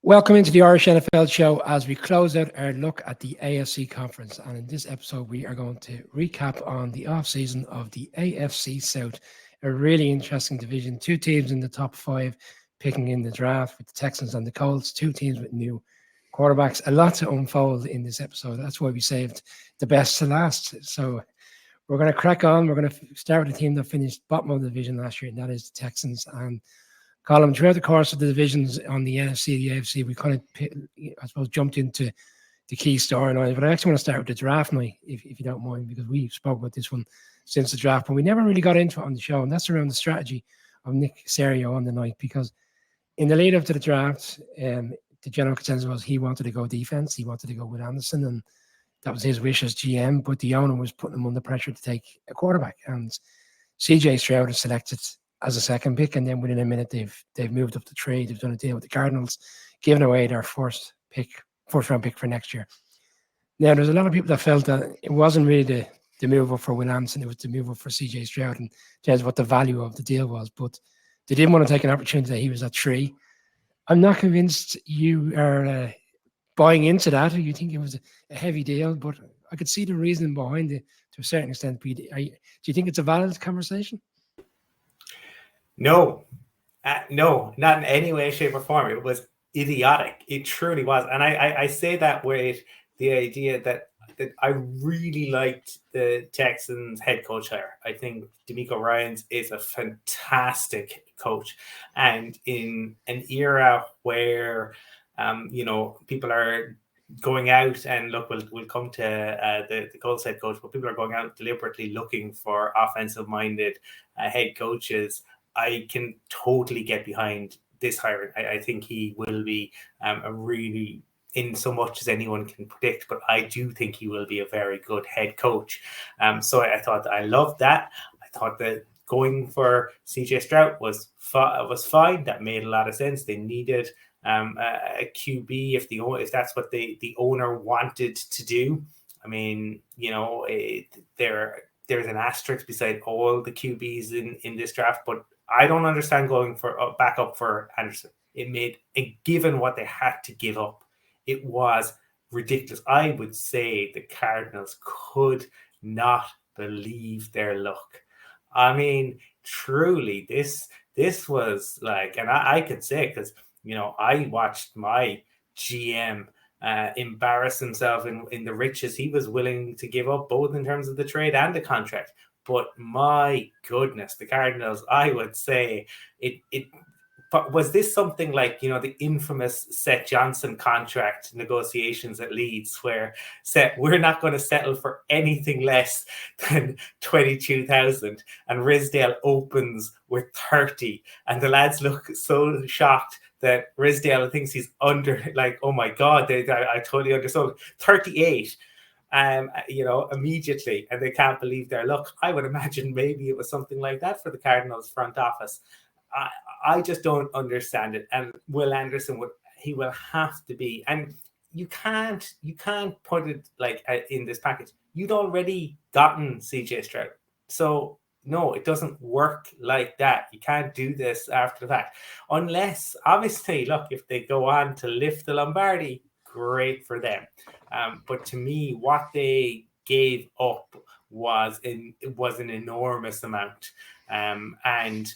Welcome into the Irish NFL show as we close out our look at the AFC conference. And in this episode, we are going to recap on the off-season of the AFC South, a really interesting division. Two teams in the top five picking in the draft with the Texans and the Colts, two teams with new quarterbacks. A lot to unfold in this episode. That's why we saved the best to last. So we're going to crack on. We're going to start with the team that finished bottom of the division last year, and that is the Texans. And Colin, throughout the course of the divisions on the NFC, the AFC, we kind of, I suppose, jumped into the key storylines. But I actually want to start with the draft night, if you don't mind, because we spoke about this one since the draft, but we never really got into it on the show. And that's around the strategy of Nick Caserio on the night, because in the lead up to the draft, the general consensus was he wanted to go defense. He wanted to go with Anderson, and that was his wish as GM. But the owner was putting him under pressure to take a quarterback. And CJ Stroud is selected as a second pick, and then within a minute they've moved up the trade. They've done a deal with the Cardinals, giving away their first round pick for next year. Now, there's a lot of people that felt that it wasn't really the move up for Will Anderson, it was the move up for CJ Stroud in terms of what the value of the deal was. But they didn't want to take an opportunity that he was at 3. I'm not convinced you are buying into that, or you think it was a heavy deal, but I could see the reasoning behind it to a certain extent. Do you think it's a valid conversation? No, not in any way, shape, or form. It was idiotic. It truly was. And I say that with the idea that I really liked the Texans head coach hire. I think DeMeco Ryans is a fantastic coach. And in an era where, people are going out, and look, we'll come to the Colts head coach, but people are going out deliberately looking for offensive-minded head coaches. I can totally get behind this hiring. I think he will be a really, in so much as anyone can predict, but I do think he will be a very good head coach. So I thought I loved that. I thought that going for CJ Stroud was fine. That made a lot of sense. They needed a QB if that's what the owner wanted to do. I mean, there's an asterisk beside all the QBs in this draft, but I don't understand going for a backup for Anderson. Given what they had to give up, it was ridiculous. I would say the Cardinals could not believe their luck. I mean, truly, this was like, and I could say, because, I watched my GM embarrass himself in the riches he was willing to give up, both in terms of the trade and the contract. But my goodness, the Cardinals, I would say but was this something like, the infamous Seth Johnson contract negotiations at Leeds, where we're not going to settle for anything less than 22,000, and Risdale opens with 30, and the lads look so shocked that Risdale thinks he's under, like, oh my God, I totally understood. 38. Immediately, and they can't believe their luck. I would imagine maybe it was something like that for the Cardinals front office. I just don't understand it. And Will Anderson will have to be, and you can't put it like in this package. You'd already gotten CJ Stroud, so no, it doesn't work like that. You can't do this after the fact, unless obviously, look, if they go on to lift the Lombardi, great for them. But to me, what they gave up was an enormous amount. And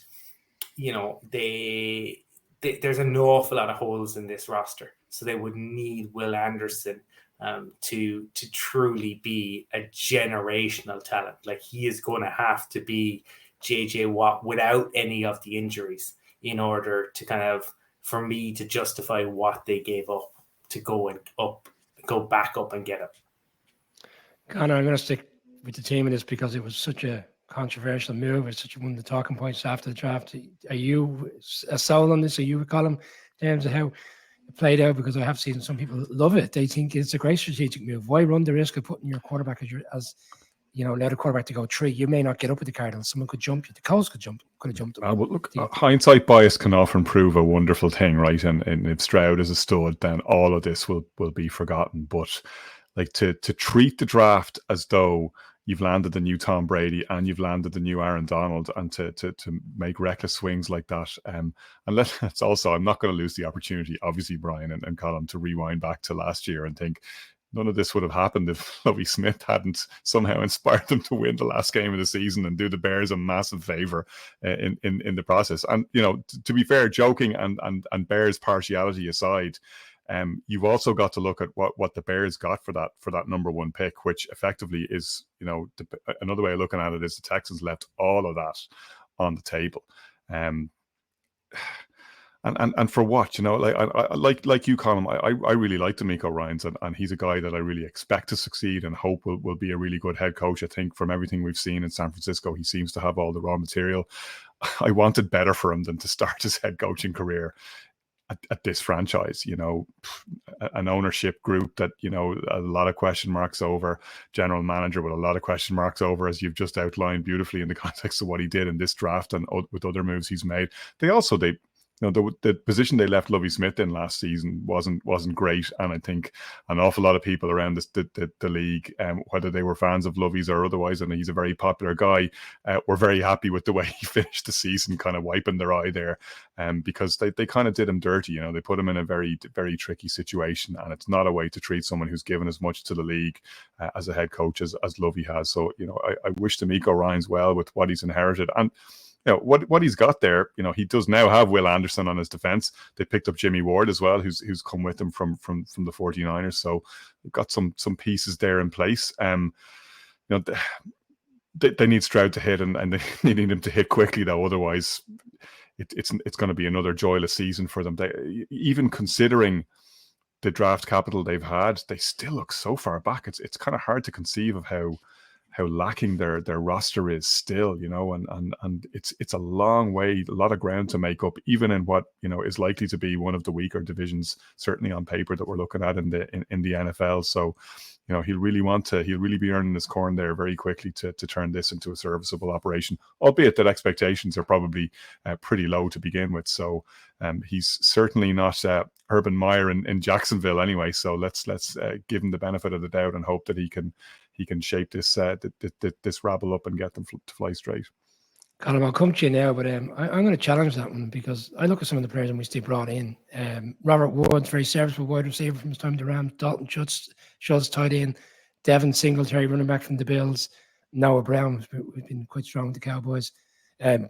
there's an awful lot of holes in this roster. So they would need Will Anderson to truly be a generational talent. Like, he is going to have to be JJ Watt without any of the injuries in order to for me to justify what they gave up to go back up and get him. Connor, I'm going to stick with the team in this because it was such a controversial move. It's such one of the talking points after the draft. Are you a soul on this? Are you a column in terms of how it played out? Because I have seen some people love it. They think it's a great strategic move. Why run the risk of putting your quarterback allow the quarterback to go 3? You may not get up with the Cardinals. Someone could jump you. The Colts could have jumped them. But look, hindsight bias can often prove a wonderful thing, right? And if Stroud is a stud, then all of this will be forgotten. But like to treat the draft as though you've landed the new Tom Brady and you've landed the new Aaron Donald, and to make reckless swings like that. And let's also, I'm not going to lose the opportunity, obviously, Brian and Colin, to rewind back to last year and think none of this would have happened if Lovie Smith hadn't somehow inspired them to win the last game of the season and do the Bears a massive favor in the process. And, you know, to be fair, joking and Bears partiality aside, you've also got to look at what the Bears got for that number one pick, which effectively is, you know, another way of looking at it is the Texans left all of that on the table. And for what, you know, like you, Colin, I really like DeMeco Ryans, and he's a guy that I really expect to succeed and hope will be a really good head coach. I think from everything we've seen in San Francisco, he seems to have all the raw material. I wanted better for him than to start his head coaching career at this franchise, you know, an ownership group that, you know, a lot of question marks over, general manager with a lot of question marks over, as you've just outlined beautifully in the context of what he did in this draft and with other moves he's made. You know, the position they left Lovie Smith in last season wasn't great, and I think an awful lot of people around the league, whether they were fans of Lovie's or otherwise, and he's a very popular guy, were very happy with the way he finished the season, kind of wiping their eye there, because they kind of did him dirty. You know, they put him in a very, very tricky situation, and it's not a way to treat someone who's given as much to the league as a head coach as Lovie has. So, you know, I wish DeMeco Ryans well with what he's inherited. And you know, what he's got there, you know, he does now have Will Anderson on his defense. They picked up Jimmy Ward as well, who's come with him from the 49ers. So we've got some pieces there in place. You know, they need Stroud to hit, and they need him to hit quickly, though. Otherwise, it's going to be another joyless season for them. Even considering the draft capital they've had, they still look so far back. It's kind of hard to conceive of how lacking their roster is still, you know, and it's a long way, a lot of ground to make up, even in what, you know, is likely to be one of the weaker divisions, certainly on paper, that we're looking at in the NFL. So, you know, he'll really be earning his corn there very quickly to turn this into a serviceable operation, albeit that expectations are probably pretty low to begin with. So he's certainly not Urban Meyer in Jacksonville anyway. So let's give him the benefit of the doubt and hope that he can shape this rabble up and get them to fly straight. Colin, I'll come to you now, but I'm going to challenge that one, because I look at some of the players and we still brought in. Robert Woods, very serviceable wide receiver from his time to Rams. Dalton Schultz tied in. Devin Singletary, running back from the Bills. Noah Brown, who's been quite strong with the Cowboys.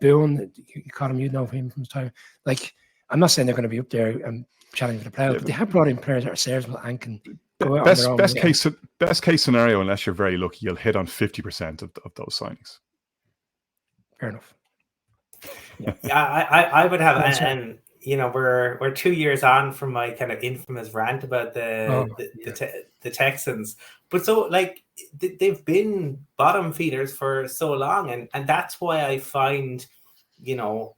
Boone, Colin, you know him from his time. Like, I'm not saying they're going to be up there and challenging for the playoffs, but they have brought in players that are serviceable and can go out on their own. Best case scenario, unless you're very lucky, you'll hit on 50% of those signings. Fair enough. Yeah, I would have, and you know, we're 2 years on from my kind of infamous rant about the Texans, but so like they've been bottom feeders for so long, and that's why I find, you know,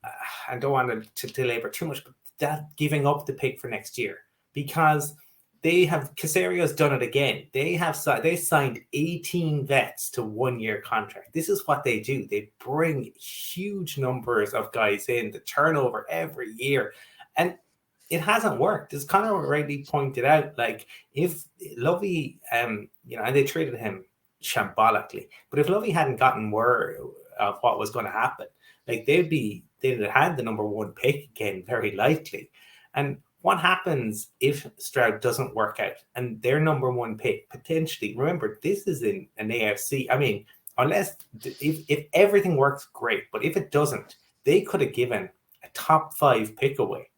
I don't want to labor too much, but that giving up the pick for next year, because Casario's done it again. They signed 18 vets to 1 year contract. This is what they do. They bring huge numbers of guys in, the turnover every year. And it hasn't worked. As Conor rightly pointed out, like, if Lovie, you know, and they traded him shambolically, but if Lovie hadn't gotten word of what was going to happen, like, they'd have had the number one pick again very likely. And what happens if Stroud doesn't work out and their number one pick potentially? Remember, this is in an AFC. I mean, if everything works, great, but if it doesn't, they could have given a top 5 pick away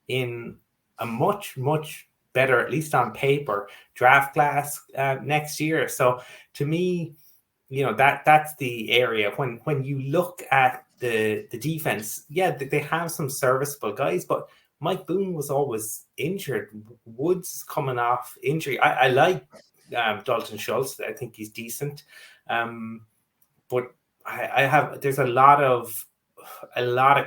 in a much, much better, at least on paper, draft class next year. So to me, you know, that's the area when you look at the defense. Yeah, they have some serviceable guys, but Mike Boone was always injured. Woods coming off injury. I like Dalton Schultz. I think he's decent, but there's a lot of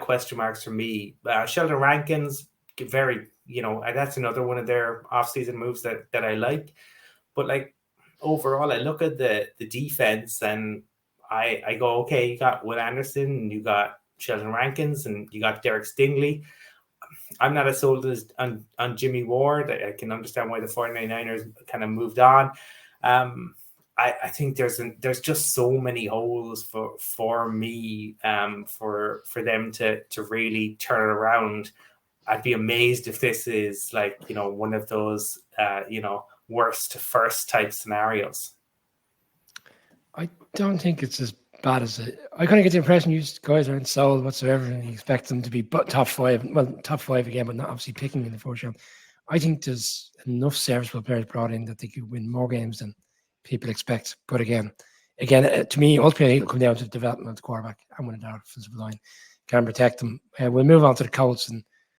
question marks for me. Sheldon Rankins, very, you know, that's another one of their offseason moves that I like. But like, overall, I look at the defense and I go, okay, you got Will Anderson, and you got Sheldon Rankins, and you got Derek Stingley. I'm not as sold as on Jimmy Ward. I can understand why the 49ers kind of moved on. I think there's just so many holes for me for them to really turn it around. I'd be amazed if this is like, you know, one of those worst to first type scenarios. I don't think it's as bad as it. I kind of get the impression you guys aren't sold whatsoever, and you expect them to be top five. Well, top five again, but not obviously picking in the first round. I think there's enough serviceable players brought in that they could win more games than people expect. But again, to me, ultimately it'll come down to the development of the quarterback and when the offensive line can protect them. We'll move on to the Colts, and